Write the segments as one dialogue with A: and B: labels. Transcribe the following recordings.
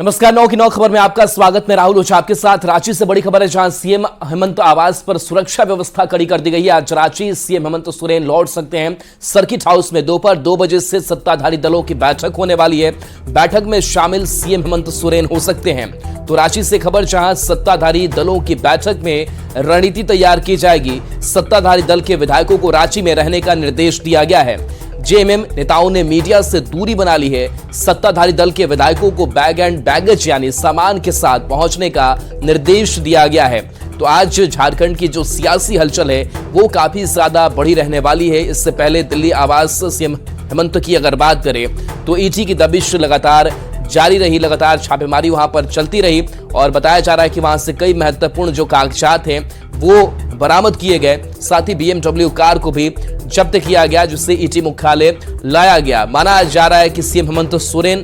A: नमस्कार, 9 की 9 खबर में आपका स्वागत। मैं राहुल ओझा आपके साथ। रांची से बड़ी खबर है, जहां सीएम हेमंत आवास पर सुरक्षा व्यवस्था कड़ी कर दी गई है। आज रांची सीएम हेमंत सोरेन लौट सकते हैं सर्किट हाउस में। दोपहर 2 बजे से सत्ताधारी दलों की बैठक होने वाली है। बैठक में शामिल सीएम हेमंत सोरेन हो सकते हैं। तो रांची से खबर, जहां सत्ताधारी दलों की बैठक में रणनीति तैयार की जाएगी। सत्ताधारी दल के विधायकों को रांची में रहने का निर्देश दिया गया है। जेएमएम नेताओं ने मीडिया से दूरी बना ली है। सत्ताधारी दल के विधायकों को बैग एंड बैगेज यानी सामान के साथ पहुंचने का निर्देश दिया गया है। तो आज झारखंड की जो सियासी हलचल है वो काफी ज्यादा बड़ी रहने वाली है। इससे पहले दिल्ली आवास सीएम हेमंत की अगर बात करें तो ईडी की दबिश लगातार जारी रही, लगातार छापेमारी वहां पर चलती रही और बताया जा रहा है कि वहां से कई महत्वपूर्ण जो कागजात हैं वो बरामद किए गए। साथ ही BMW कार को भी जब्त किया गया, जिससे ईडी मुख्यालय लाया गया। माना जा रहा है कि सीएम हेमंत सोरेन,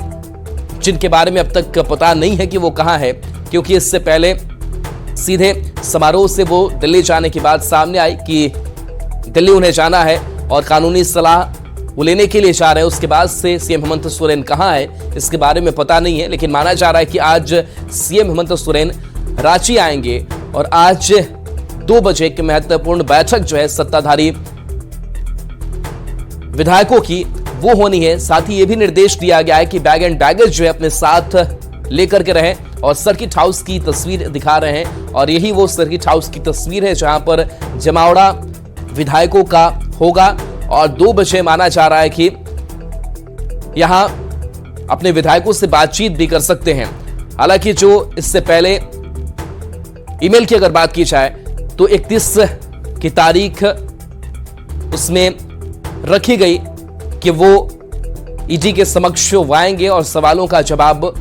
A: जिनके बारे में अब तक पता नहीं है कि वो कहां है, क्योंकि इससे पहले सीधे समारोह से वो दिल्ली जाने की बात सामने आई कि दिल्ली उन्हें जाना है और कानूनी सलाह वो लेने के लिए जा रहे हैं। उसके बाद से सीएम हेमंत सोरेन कहां है इसके बारे में पता नहीं है, लेकिन माना जा रहा है कि आज सीएम हेमंत सोरेन रांची आएंगे और आज 2 बजे की महत्वपूर्ण बैठक जो है सत्ताधारी विधायकों की वो होनी है। साथ ही ये भी निर्देश दिया गया है कि बैग एंड बैगेज जो है अपने साथ लेकर के रहें और सर्किट हाउस की तस्वीर दिखा रहे हैं। और यही वो सर्किट हाउस की तस्वीर है जहां पर जमावड़ा विधायकों का होगा और 2 बजे माना जा रहा है कि यहां अपने विधायकों से बातचीत भी कर सकते हैं। हालांकि जो इससे पहले ईमेल की अगर बात की जाए तो 31 की तारीख उसमें रखी गई कि वो ईडी के समक्ष आएंगे और सवालों का जवाब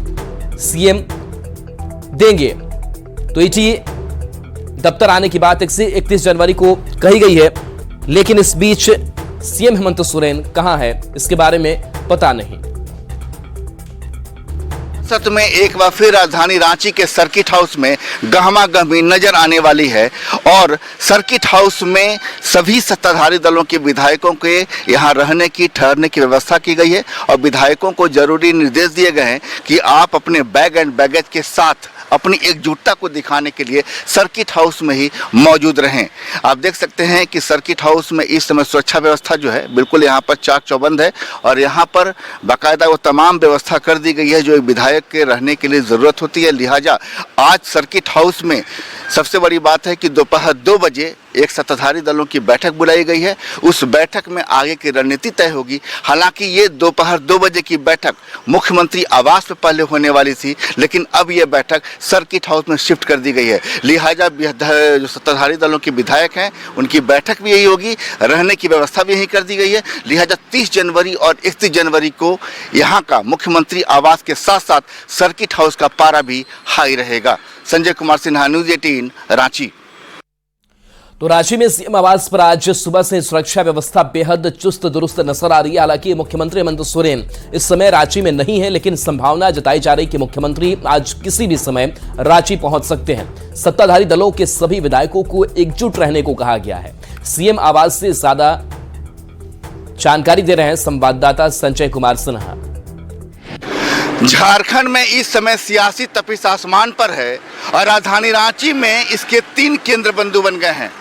A: सीएम देंगे। तो ईडी दफ्तर आने की बात 31 जनवरी को कही गई है, लेकिन इस बीच सीएम हेमंत सोरेन कहां है इसके बारे में पता नहीं।
B: सत्र में एक बार फिर राजधानी रांची के सर्किट हाउस में गहमागहमी नजर आने वाली है और सर्किट हाउस में सभी सत्ताधारी दलों के विधायकों के यहां रहने की, ठहरने की व्यवस्था की गई है और विधायकों को जरूरी निर्देश दिए गए हैं कि आप अपने बैग एंड बैगेज के साथ अपनी एकजुटता को दिखाने के लिए सर्किट हाउस में ही मौजूद रहें। आप देख सकते हैं कि सर्किट हाउस में इस समय सुरक्षा व्यवस्था जो है बिल्कुल यहाँ पर चाक चौबंद है और यहाँ पर बाकायदा वो तमाम व्यवस्था कर दी गई है जो एक विधायक के रहने के लिए ज़रूरत होती है। लिहाजा आज सर्किट हाउस में सबसे बड़ी बात है कि दोपहर 2 बजे एक सत्ताधारी दलों की बैठक बुलाई गई है। उस बैठक में आगे की रणनीति तय होगी। हालांकि ये दोपहर 2 बजे की बैठक मुख्यमंत्री आवास में पहले होने वाली थी, लेकिन अब ये बैठक सर्किट हाउस में शिफ्ट कर दी गई है। लिहाजा जो सत्ताधारी दलों के विधायक हैं उनकी बैठक भी यही होगी, रहने की व्यवस्था भी यही कर दी गई है। लिहाजा 30 जनवरी और 31 जनवरी को यहाँ का मुख्यमंत्री आवास के साथ साथ सर्किट हाउस का पारा भी हाई रहेगा। संजय कुमार सिन्हा, न्यूज़ 18, रांची।
A: तो रांची में सीएम आवास पर आज सुबह से सुरक्षा व्यवस्था बेहद चुस्त दुरुस्त नजर आ रही है। हालांकि मुख्यमंत्री हेमंत सोरेन इस समय रांची में नहीं है, लेकिन संभावना जताई जा रही कि मुख्यमंत्री आज किसी भी समय रांची पहुंच सकते हैं। सत्ताधारी दलों के सभी विधायकों को एकजुट रहने को कहा गया है। सीएम आवास से ज्यादा जानकारी दे रहे हैं संवाददाता संजय कुमार सिन्हा।
B: झारखंड में इस समय सियासी तपिश आसमान पर है और राजधानी रांची में इसके 3 केंद्र बिंदु बन गए हैं।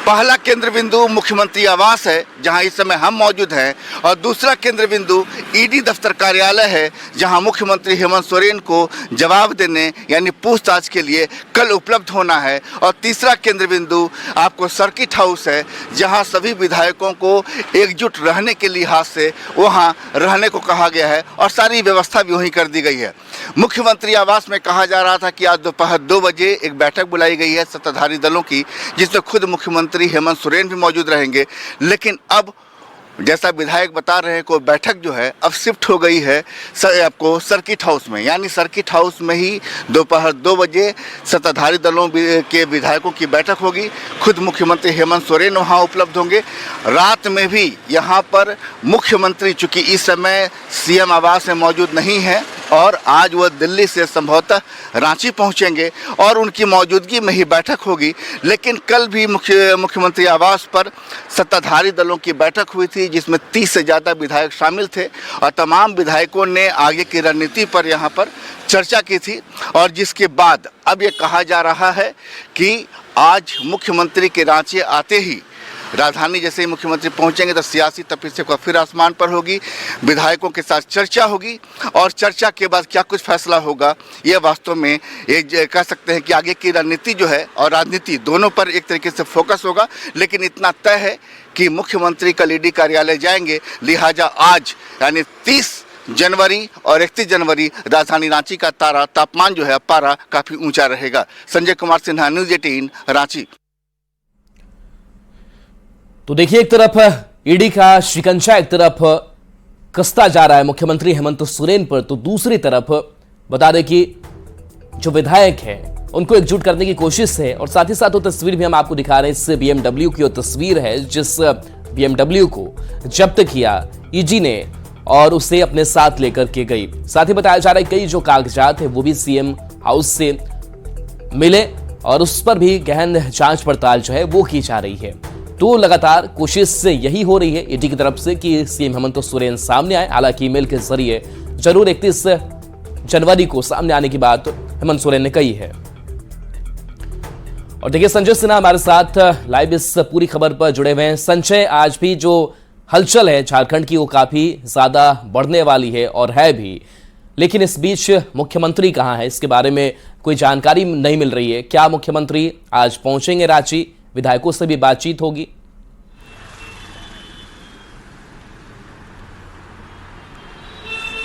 B: पहला केंद्र बिंदु मुख्यमंत्री आवास है जहां इस समय हम मौजूद हैं और दूसरा केंद्र बिंदु ईडी दफ्तर कार्यालय है जहां मुख्यमंत्री हेमंत सोरेन को जवाब देने यानी पूछताछ के लिए कल उपलब्ध होना है। और तीसरा केंद्र बिंदु आपको सर्किट हाउस है जहां सभी विधायकों को एकजुट रहने के लिहाज से वहां रहने को कहा गया है और सारी व्यवस्था भी वहीं कर दी गई है। मुख्यमंत्री आवास में कहा जा रहा था कि आज दोपहर 2 बजे एक बैठक बुलाई गई है सत्ताधारी दलों की, जिसमें खुद मुख्यमंत्री हेमंत सोरेन भी मौजूद रहेंगे। लेकिन अब जैसा विधायक बता रहे हैं को बैठक जो है अब शिफ्ट हो गई है आपको सर्किट हाउस में, यानी सर्किट हाउस में ही दोपहर 2 बजे सत्ताधारी दलों के विधायकों की बैठक होगी। खुद मुख्यमंत्री हेमंत सोरेन वहां उपलब्ध होंगे। रात में भी यहां पर मुख्यमंत्री चूंकि इस समय सीएम आवास में मौजूद नहीं है और आज वह दिल्ली से संभवतः रांची पहुंचेंगे और उनकी मौजूदगी में ही बैठक होगी। लेकिन कल भी मुख्यमंत्री आवास पर सत्ताधारी दलों की बैठक हुई थी जिसमें 30 से ज़्यादा विधायक शामिल थे और तमाम विधायकों ने आगे की रणनीति पर यहाँ पर चर्चा की थी और जिसके बाद अब ये कहा जा रहा है कि आज मुख्यमंत्री के रांची आते ही राजधानी जैसे ही मुख्यमंत्री पहुंचेंगे तो सियासी तपस्या का फिर आसमान पर होगी, विधायकों के साथ चर्चा होगी और चर्चा के बाद क्या कुछ फैसला होगा ये वास्तव में ये कह सकते हैं कि आगे की रणनीति जो है और राजनीति दोनों पर एक तरीके से फोकस होगा। लेकिन इतना तय है कि मुख्यमंत्री कल ईडी कार्यालय जाएंगे, लिहाजा आज यानी 30 जनवरी और 31 जनवरी राजधानी रांची का तापमान जो है पारा काफी ऊंचा रहेगा। संजय कुमार सिन्हा, न्यूज़ 18 रांची।
A: तो देखिए, एक तरफ ईडी का शिकंजा एक तरफ कसता जा रहा है मुख्यमंत्री हेमंत सोरेन पर, तो दूसरी तरफ बता दें कि जो विधायक हैं उनको एकजुट करने की कोशिश है। और साथ ही साथ वो तस्वीर भी हम आपको दिखा रहे हैं, इससे बीएमडब्ल्यू की वो तस्वीर है जिस बीएमडब्ल्यू को जब्त किया ईडी ने और उसे अपने साथ लेकर के गई। साथ ही बताया जा रहा है कई जो कागजात है वो भी सीएम हाउस से मिले और उस पर भी गहन जांच पड़ताल जो है वो की जा रही है। तो लगातार कोशिश से यही हो रही है ईडी की तरफ से कि सीएम हेमंत सोरेन सामने आए। हालांकि ईमेल के जरिए जरूर 31 जनवरी को सामने आने की बात हेमंत सोरेन ने कही है। और देखिए, संजय सिन्हा हमारे साथ लाइव इस पूरी खबर पर जुड़े हुए हैं। संजय, आज भी जो हलचल है झारखंड की वो काफी ज्यादा बढ़ने वाली है और है भी, लेकिन इस बीच मुख्यमंत्री कहां है इसके बारे में कोई जानकारी नहीं मिल रही है। क्या मुख्यमंत्री आज पहुंचेंगे रांची, विधायकों से भी बातचीत होगी?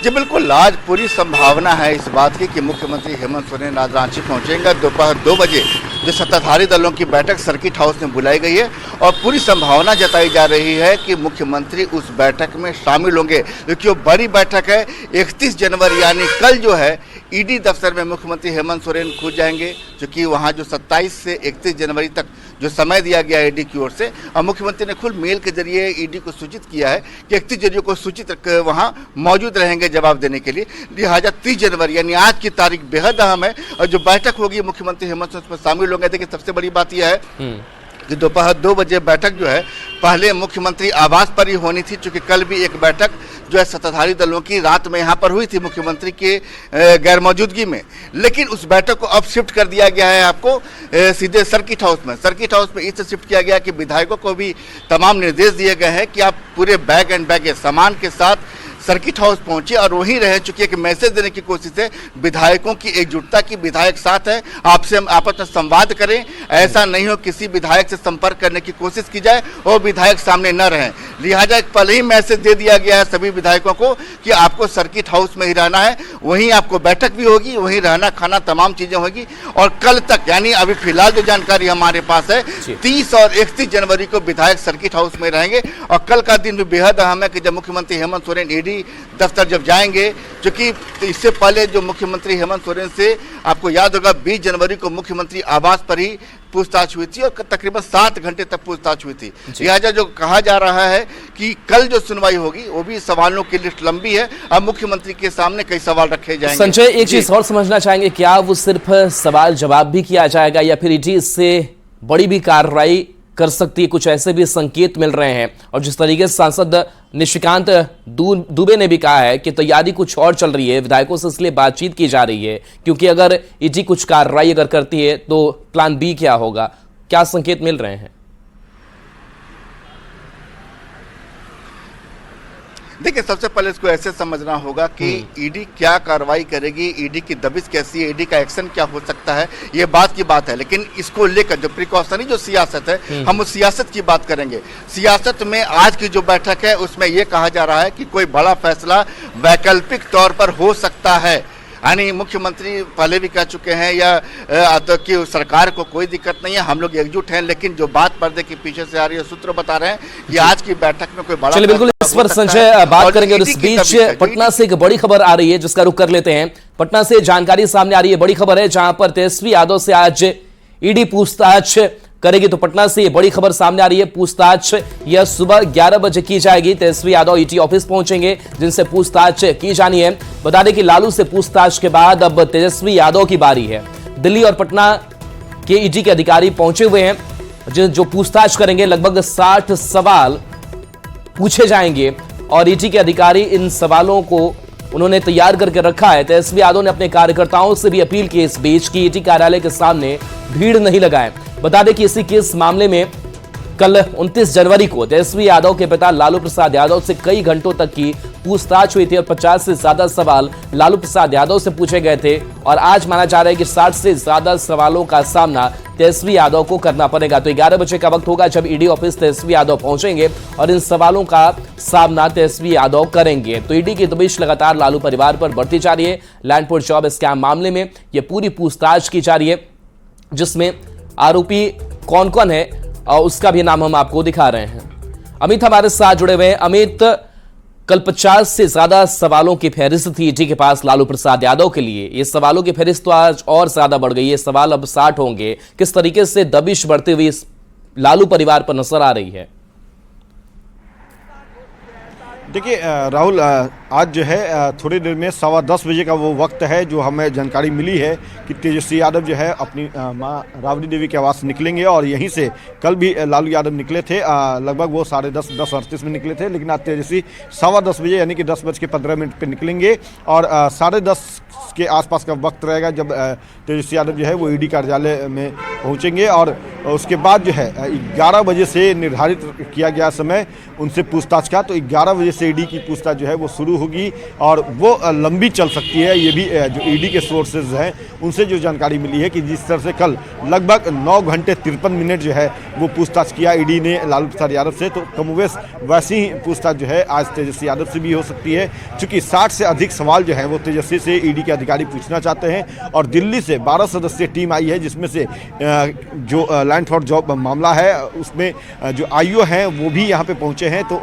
B: जी बिल्कुल, आज पूरी संभावना है इस बात की कि मुख्यमंत्री हेमंत सोरेन आज रांची पहुंचेंगे। दोपहर 2 बजे जो सत्ताधारी दलों की बैठक सर्किट हाउस में बुलाई गई है और पूरी संभावना जताई जा रही है कि मुख्यमंत्री उस बैठक में शामिल होंगे, क्योंकि वो बड़ी बैठक है। 31 जनवरी यानी कल जो है ईडी दफ्तर में मुख्यमंत्री हेमंत सोरेन खुद जाएंगे, क्योंकि वहाँ जो 27 से 31 जनवरी तक जो समय दिया गया है ईडी की ओर से, और मुख्यमंत्री ने खुद मेल के जरिए ईडी को सूचित किया है कि 31 जनवरी को सूचित वहाँ मौजूद रहेंगे जवाब देने के लिए। लिहाजा 30 जनवरी यानी आज की तारीख बेहद अहम है और जो बैठक होगी मुख्यमंत्री हेमंत सोरेन उसमें शामिल होंगे। देखिए, सबसे बड़ी बात यह है कि दोपहर 2 बजे बैठक जो है पहले मुख्यमंत्री आवास पर ही होनी थी, क्योंकि कल भी एक बैठक जो है सत्ताधारी दलों की रात में यहाँ पर हुई थी मुख्यमंत्री के गैर मौजूदगी में। लेकिन उस बैठक को अब शिफ्ट कर दिया गया है आपको सीधे सर्किट हाउस में। सर्किट हाउस में इससे शिफ्ट किया गया कि विधायकों को भी तमाम निर्देश दिए गए हैं कि आप पूरे बैग एंड बैगेज सामान के साथ सर्किट हाउस पहुंचे और वहीं रहे। चूंकि एक मैसेज देने की कोशिश है विधायकों की एकजुटता की, विधायक साथ है, आपसे हम आपस में संवाद करें, ऐसा नहीं हो किसी विधायक से संपर्क करने की कोशिश की जाए और विधायक सामने न रहें। लिहाजा एक पहले ही मैसेज दे दिया गया है सभी विधायकों को कि आपको सर्किट हाउस में ही रहना है, वहीं आपको बैठक भी होगी, वहीं रहना खाना तमाम चीजें होगी। और कल तक यानी अभी फिलहाल जो जानकारी हमारे पास है 30 और 31 जनवरी को विधायक सर्किट हाउस में रहेंगे। और कल का दिन भी बेहद अहम है कि जब मुख्यमंत्री हेमंत सोरेन ईडी दफ्तर जब जाएंगे, क्योंकि इससे पहले जो मुख्यमंत्री हेमंत सोरेन से आपको याद होगा 20 जनवरी को मुख्यमंत्री आवास पर ही पूछताछ हुई थी और तकरीबन 7 घंटे तक पूछताछ हुई थी। लिहाजा जो कहा जा रहा है कि कल जो सुनवाई होगी वो भी सवालों की लिस्ट लंबी है। अब मुख्यमंत्री के सामने कई सवाल रखे जाएंगे।
A: संजय, एक चीज और समझना चाहेंगे, क्या वो सिर्फ सवाल जवाब भी किया जाएगा या फिर ईडी इससे बड़ी भी कार्रवाई कर सकती है? कुछ ऐसे भी संकेत मिल रहे हैं और जिस तरीके से सांसद निशिकांत दुबे ने भी कहा है कि तैयारी कुछ और चल रही है, विधायकों से इसलिए बातचीत की जा रही है क्योंकि अगर ईडी कुछ कार्रवाई अगर करती है तो प्लान बी क्या होगा। क्या संकेत मिल रहे हैं?
B: देखिए, सबसे पहले इसको ऐसे समझना होगा कि ईडी क्या कार्रवाई करेगी, ईडी की दबिश कैसी है, ईडी का एक्शन क्या हो सकता है, ये बात की बात है। लेकिन इसको लेकर जो प्रिकॉशनरी जो सियासत है, हम उस सियासत की बात करेंगे। सियासत में आज की जो बैठक है उसमें यह कहा जा रहा है कि कोई बड़ा फैसला वैकल्पिक तौर पर हो सकता है। यानी मुख्यमंत्री पहले भी कह चुके हैं या कि सरकार को कोई दिक्कत नहीं है, हम लोग एकजुट हैं। लेकिन जो बात पर्दे के पीछे से आ रही है, सूत्र बता रहे हैं कि आज की बैठक में कोई बड़ा,
A: चलिए बिल्कुल इस पर संजय बात करेंगे। और इस बीच पटना से एक बड़ी खबर आ रही है जिसका रुख कर लेते हैं। पटना से जानकारी सामने आ रही है, बड़ी खबर है जहां पर तेजस्वी यादव से आज ईडी पूछताछ करेगी। तो पटना से ये बड़ी खबर सामने आ रही है। पूछताछ यह सुबह 11 बजे की जाएगी। तेजस्वी यादव ईडी ऑफिस पहुंचेंगे जिनसे पूछताछ की जानी है। बता दें कि लालू से पूछताछ के बाद अब तेजस्वी यादव की बारी है। दिल्ली और पटना के ईडी के अधिकारी पहुंचे हुए हैं जो पूछताछ करेंगे। लगभग 60 सवाल पूछे जाएंगे और ईडी के अधिकारी इन सवालों को उन्होंने तैयार करके रखा है। तेजस्वी यादव ने अपने कार्यकर्ताओं से भी अपील की इस बीच की ईडी कार्यालय के सामने भीड़ नहीं लगाएं। बता दें कि इसी केस मामले में कल 29 जनवरी को तेजस्वी यादव के पिता लालू प्रसाद यादव से कई घंटों तक की पूछताछ हुई थी और 50 से ज्यादा सवाल लालू प्रसाद यादव से पूछे गए थे और आज माना जा रहा है कि 60 से ज्यादा सवालों का सामना तेजस्वी यादव को करना पड़ेगा। तो 11 बजे का वक्त होगा जब ईडी ऑफिस तेजस्वी यादव पहुंचेंगे और इन सवालों का सामना तेजस्वी यादव करेंगे। तो ईडी की दबिश लगातार लालू परिवार पर बढ़ती जा रही है। लैंडपोर्ट जॉब स्कैम मामले में यह पूरी पूछताछ की जा रही है, जिसमें आरोपी कौन कौन है और उसका भी नाम हम आपको दिखा रहे हैं। अमित हमारे साथ जुड़े हुए हैं। अमित, कल 50 से ज्यादा सवालों की फहरिस्त थी ईडी के पास लालू प्रसाद यादव के लिए। ये सवालों की फहरिस्त तो आज और ज्यादा बढ़ गई है, सवाल अब 60 होंगे। किस तरीके से दबिश बढ़ती हुई लालू परिवार पर नजर आ रही है?
C: देखिए राहुल, आज जो है थोड़ी देर में 10:15 बजे का वो वक्त है जो हमें जानकारी मिली है कि तेजस्वी यादव जो है अपनी मां राबड़ी देवी के आवास निकलेंगे और यहीं से कल भी लालू यादव निकले थे। लगभग वो 10:30 में निकले थे, लेकिन आज तेजस्वी 10:15 बजे यानी कि 10:15 पे निकलेंगे और 10:30 के आसपास का वक्त रहेगा जब तेजस्वी यादव जो है वो ईडी कार्यालय में पहुंचेंगे और उसके बाद जो है 11 बजे से निर्धारित किया गया समय उनसे पूछताछ का, तो 11 बजे से ईडी की पूछताछ जो है वो शुरू होगी और वो लंबी चल सकती है। ये भी जो ईडी के सोर्सेज हैं उनसे जो जानकारी मिली है कि जिस तरह से कल लगभग 9 घंटे 53 मिनट जो है वो पूछताछ किया ईडी ने लालू प्रसाद यादव से, तो कमोवेश वैसी ही पूछताछ जो है आज तेजस्वी यादव से भी हो सकती है। चूंकि 60 से अधिक सवाल जो है वो तेजस्वी से ईडी के अधिकारी पूछना चाहते हैं और दिल्ली से 12 सदस्यीय टीम आई है, जिसमें से जो लैंड फॉर जॉब मामला है उसमें जो आईओ हैं वो भी यहाँ पे पहुँचे हैं। तो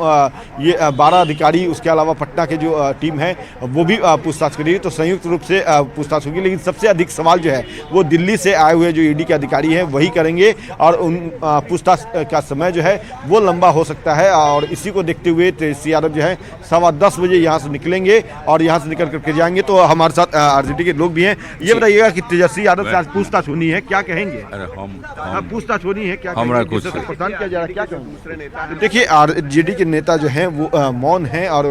C: ये 12 अधिकारी, उसके अलावा पटना के जो टीम है वो भी पूछताछ करेगी, तो संयुक्त रूप से पूछताछ होगी। लेकिन सबसे अधिक सवाल जो है वो दिल्ली से आए हुए जो ईडी के अधिकारी हैं वही करेंगे और उन पूछताछ का समय जो है वो लंबा हो सकता है। और इसी को देखते हुए तेजस्वी यादव जो है 10:15 बजे यहाँ से निकलेंगे और यहाँ से निकल करके जाएंगे। तो हमारे साथ आरजेडी के लोग भी हैं। ये बताइएगा कि तेजस्वी यादव से आज पूछताछ होनी है, क्या कहेंगे? पूछताछ होनी है, क्या परेशान किया जा रहा है, क्या कहेंगे? देखिए आरजेडी के नेता जो हैं वो मौन हैं और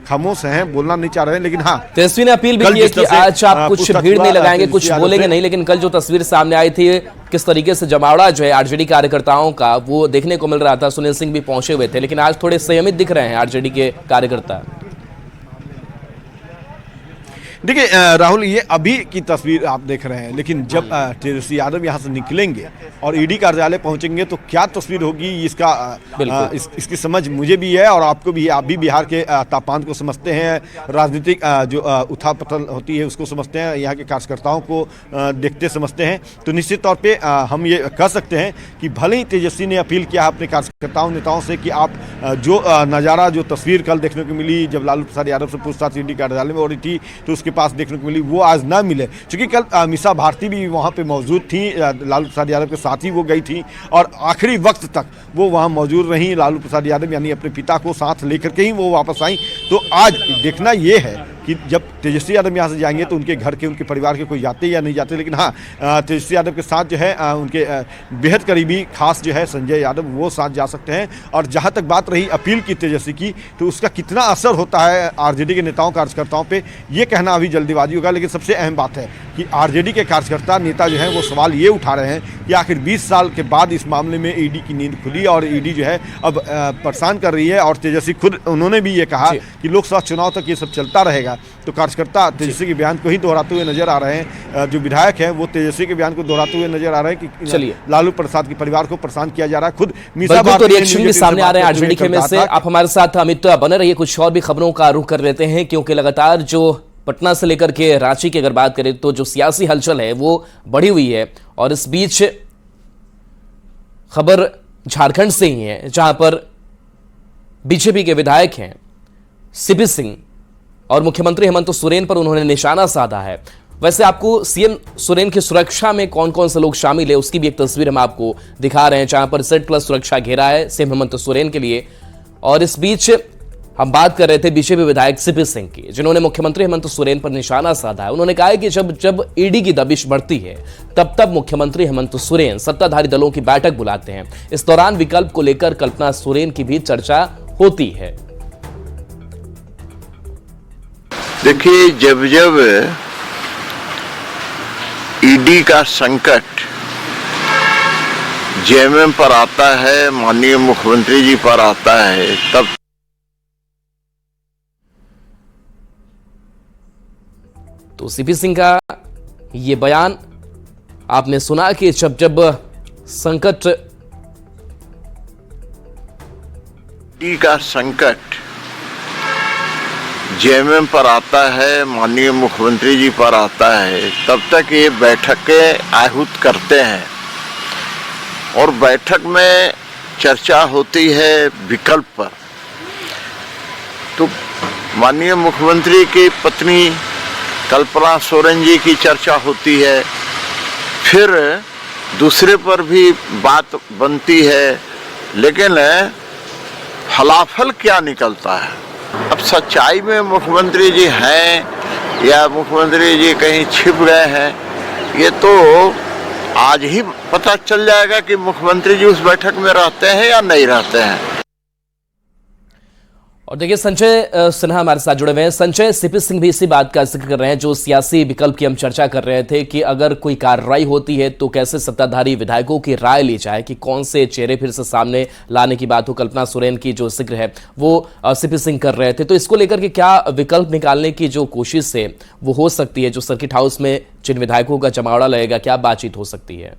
C: खामोश हैं, बोलना नहीं चाह रहे हैं। लेकिन हाँ,
A: तेजस्वी ने अपील भी की है कि आज आप कुछ भीड़ नहीं लगाएंगे, कुछ बोलेंगे नहीं। लेकिन कल जो तस्वीर सामने आई थी, किस तरीके से जमावड़ा जो है आरजेडी कार्यकर्ताओं का वो देखने को मिल रहा था। सुनील सिंह भी पहुंचे हुए थे, लेकिन आज थोड़े संयमित दिख रहे हैं आरजेडी के कार्यकर्ता।
C: देखिए राहुल, ये अभी की तस्वीर आप देख रहे हैं, लेकिन जब तेजस्वी यादव यहाँ से निकलेंगे और ईडी कार्यालय पहुंचेंगे तो क्या तस्वीर होगी इसका इसकी समझ मुझे भी है और आपको भी है। आप भी बिहार के तापमान को समझते हैं, राजनीतिक जो उथल पुथल होती है उसको समझते हैं, यहाँ के कार्यकर्ताओं को देखते समझते हैं। तो निश्चित तौर पर हम ये कह सकते हैं कि भले ही तेजस्वी ने अपील किया अपने कार्यकर्ताओं नेताओं से कि आप जो नज़ारा, जो तस्वीर कल देखने को मिली जब लालू प्रसाद यादव से पूछताछ ईडी कार्यालय में हो रही थी तो उसके पास देखने को मिली, वो आज ना मिले। क्योंकि कल मीसा भारती भी वहाँ पे मौजूद थी, लालू प्रसाद यादव के साथ ही वो गई थी और आखिरी वक्त तक वो वहाँ मौजूद रही। लालू प्रसाद यादव यानी अपने पिता को साथ लेकर के ही वो वापस आई। तो आज देखना ये है कि जब तेजस्वी यादव यहाँ से जाएंगे तो उनके घर के, उनके परिवार के कोई जाते या नहीं जाते। लेकिन हाँ, तेजस्वी यादव के साथ जो है उनके बेहद करीबी खास जो है संजय यादव, वो साथ जा सकते हैं। और जहाँ तक बात रही अपील की तेजस्वी की, तो उसका कितना असर होता है आरजेडी के नेताओं कार्यकर्ताओं पे, ये कहना अभी जल्दीबाजी होगा। लेकिन सबसे अहम बात है कि आरजेडी के कार्यकर्ता नेता जो हैं वो सवाल ये उठा रहे हैं कि आखिर 20 साल के बाद इस मामले में ईडी की नींद खुली और ईडी जो है अब परेशान कर रही है। और तेजस्वी खुद उन्होंने भी ये कहा कि लोकसभा चुनाव तक ये सब चलता रहेगा। तो कार्यकर्ता तेजस्वी के बयान को ही दोहराते हुए नजर आ रहे हैं। जो विधायक हैं वो तेजस्वी के बयान को दोहराते हुए नजर आ रहे हैं कि लालू प्रसाद के परिवार को परेशान किया जा रहा है। खुद
A: तो रिएक्शन भी सामने आ रहे हैं आरजेडी के में से। आप हमारे साथ अमित बने रहिए, कुछ और भी खबरों का रुख कर लेते हैं, क्योंकि लगातार जो पटना से लेकर के रांची की अगर बात करें तो जो सियासी हलचल है वो बढ़ी हुई है। और इस बीच खबर झारखंड से ही है, जहां पर बीजेपी के विधायक हैं सीपी सिंह और मुख्यमंत्री हेमंत सोरेन पर उन्होंने निशाना साधा है। वैसे आपको सीएम सोरेन की सुरक्षा में कौन कौन से लोग शामिल है उसकी भी एक तस्वीर हम आपको दिखा रहे हैं, जहां पर Z+ सुरक्षा घेरा है सीएम हेमंत सोरेन के लिए। और इस बीच हम बात कर रहे थे बीजेपी विधायक सीपी सिंह की, जिन्होंने मुख्यमंत्री हेमंत सोरेन पर निशाना साधा है। उन्होंने कहा है कि जब ईडी की दबिश बढ़ती है तब मुख्यमंत्री हेमंत सोरेन सत्ताधारी दलों की बैठक बुलाते हैं। इस दौरान विकल्प को लेकर कल्पना सोरेन की भी चर्चा होती है।
D: देखिए, जब जब ईडी का संकट जेएमएम पर आता है, माननीय मुख्यमंत्री जी पर आता है, तब
A: तो सीपी सिंह का ये बयान आपने सुना कि जब जब संकट
D: ईडी का संकट जेएमएम पर आता है, माननीय मुख्यमंत्री जी पर आता है, तब तक ये बैठकें आहूत करते हैं और बैठक में चर्चा होती है विकल्प पर। तो माननीय मुख्यमंत्री की पत्नी कल्पना सोरेन जी की चर्चा होती है, फिर दूसरे पर भी बात बनती है, लेकिन फलाफल क्या निकलता है? अब सच्चाई में मुख्यमंत्री जी हैं या मुख्यमंत्री जी कहीं छिप गए हैं, ये तो आज ही पता चल जाएगा कि मुख्यमंत्री जी उस बैठक में रहते हैं या नहीं रहते हैं।
A: और देखिए, संजय सिन्हा हमारे साथ जुड़े हुए हैं। संजय, सीपी सिंह भी इसी बात का जिक्र कर रहे हैं जो सियासी विकल्प की हम चर्चा कर रहे थे कि अगर कोई कार्रवाई होती है तो कैसे सत्ताधारी विधायकों की राय ली जाए कि कौन से चेहरे फिर से सामने लाने की बात हो। कल्पना सोरेन की जो जिक्र है वो सीपी सिंह कर रहे थे, तो इसको लेकर के क्या विकल्प निकालने की जो कोशिश है वो हो सकती है? जो सर्किट हाउस में जिन विधायकों का जमावड़ा लगेगा, क्या बातचीत हो सकती है?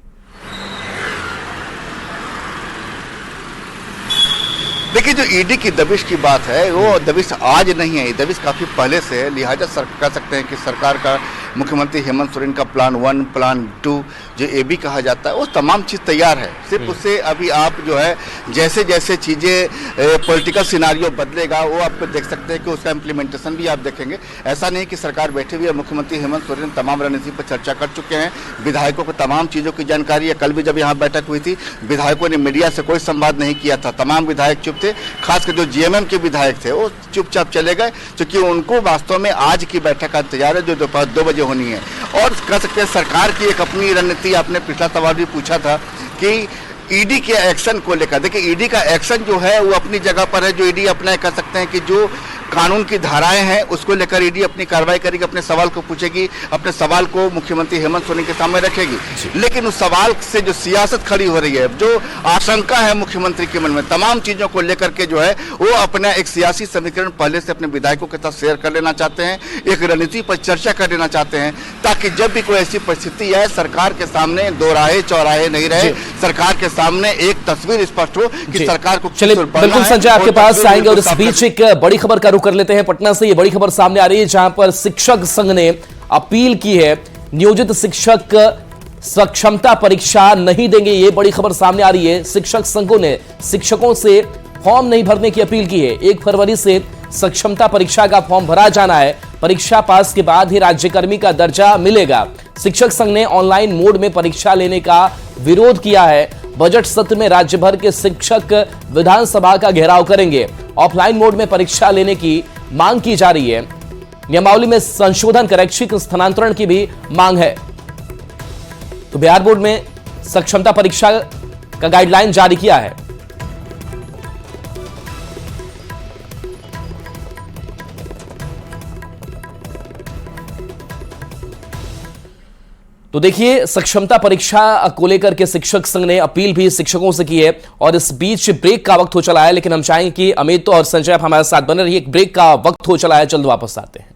B: देखिए, जो ईडी की दबिश की बात है वो दबिश आज नहीं है, दबिश काफ़ी पहले से है। लिहाजा कह सकते हैं कि सरकार का, मुख्यमंत्री हेमंत सोरेन का प्लान 1, प्लान 2 जो एबी कहा जाता है, वो तमाम चीज़ तैयार है। सिर्फ उससे अभी आप जो है जैसे जैसे चीज़ें पॉलिटिकल सिनारियो बदलेगा वो आप देख सकते हैं कि उसका इम्प्लीमेंटेशन भी आप देखेंगे। ऐसा नहीं कि सरकार बैठी हुई है, मुख्यमंत्री हेमंत सोरेन तमाम रणनीति पर चर्चा कर चुके हैं। विधायकों को तमाम चीज़ों की जानकारी है। कल भी जब यहाँ बैठक हुई थी, विधायकों ने मीडिया से कोई संवाद नहीं किया था। तमाम विधायक चुप थे, खासकर जो जीएमएम के विधायक थे वो चुपचाप चले गए, क्योंकि उनको वास्तव में आज की बैठक का इंतजार है जो दोपहर 2 बजे होनी है। और कह सकते हैं सरकार की एक अपनी रणनीति, आपने पिछला सवाल भी पूछा था कि ईडी के एक्शन को लेकर। देखिए, ईडी का एक्शन जो है वो अपनी जगह पर है। जो ईडी अपना कह सकते हैं कि जो कानून की धाराएं हैं उसको लेकर ईडी अपनी कार्रवाई करेगी, अपने सवाल को पूछेगी, अपने सवाल को मुख्यमंत्री हेमंत सोरेन के सामने रखेगी। लेकिन उस सवाल से जो सियासत खड़ी हो रही है, जो आशंका है मुख्यमंत्री के मन में, तमाम चीजों को लेकर के जो है वो अपना एक सियासी समीकरण पहले से अपने विधायकों के साथ शेयर कर लेना चाहते हैं, एक रणनीति पर चर्चा कर लेना चाहते हैं, ताकि जब भी कोई ऐसी परिस्थिति आए सरकार के सामने दोराहे चौराहे नहीं रहे, सरकार के सामने एक तस्वीर स्पष्ट हो कि सरकार को।
A: चलिए, बिल्कुल संजय आपके पास आएंगे और इस बीच एक बड़ी खबर का रुख कर लेते हैं। पटना से ये बड़ी खबर सामने आ रही है जहां पर शिक्षक संघ ने अपील की है, नियोजित शिक्षक सक्षमता परीक्षा नहीं देंगे। ये बड़ी खबर सामने आ रही है। शिक्षक संघों ने शिक्षकों से फॉर्म नहीं भरने की अपील की है। 1 फरवरी से सक्षमता परीक्षा का फॉर्म भरा जाना है। परीक्षा पास के बाद ही राज्यकर्मी का दर्जा मिलेगा। शिक्षक संघ ने ऑनलाइन मोड में परीक्षा लेने का विरोध किया है। बजट सत्र में राज्य भर के शिक्षक विधानसभा का घेराव करेंगे। ऑफलाइन मोड में परीक्षा लेने की मांग की जा रही है। नियमावली में संशोधन कर ऐच्छिक स्थानांतरण की भी मांग है। तो बिहार बोर्ड में सक्षमता परीक्षा का गाइडलाइन जारी किया है। तो देखिए, सक्षमता परीक्षा को लेकर के शिक्षक संघ ने अपील भी शिक्षकों से की है। और इस बीच ब्रेक का वक्त हो चला है, लेकिन हम चाहेंगे कि अमित और संजय आप हमारे साथ बने रहिए। एक ब्रेक का वक्त हो चला है, जल्द वापस आते हैं।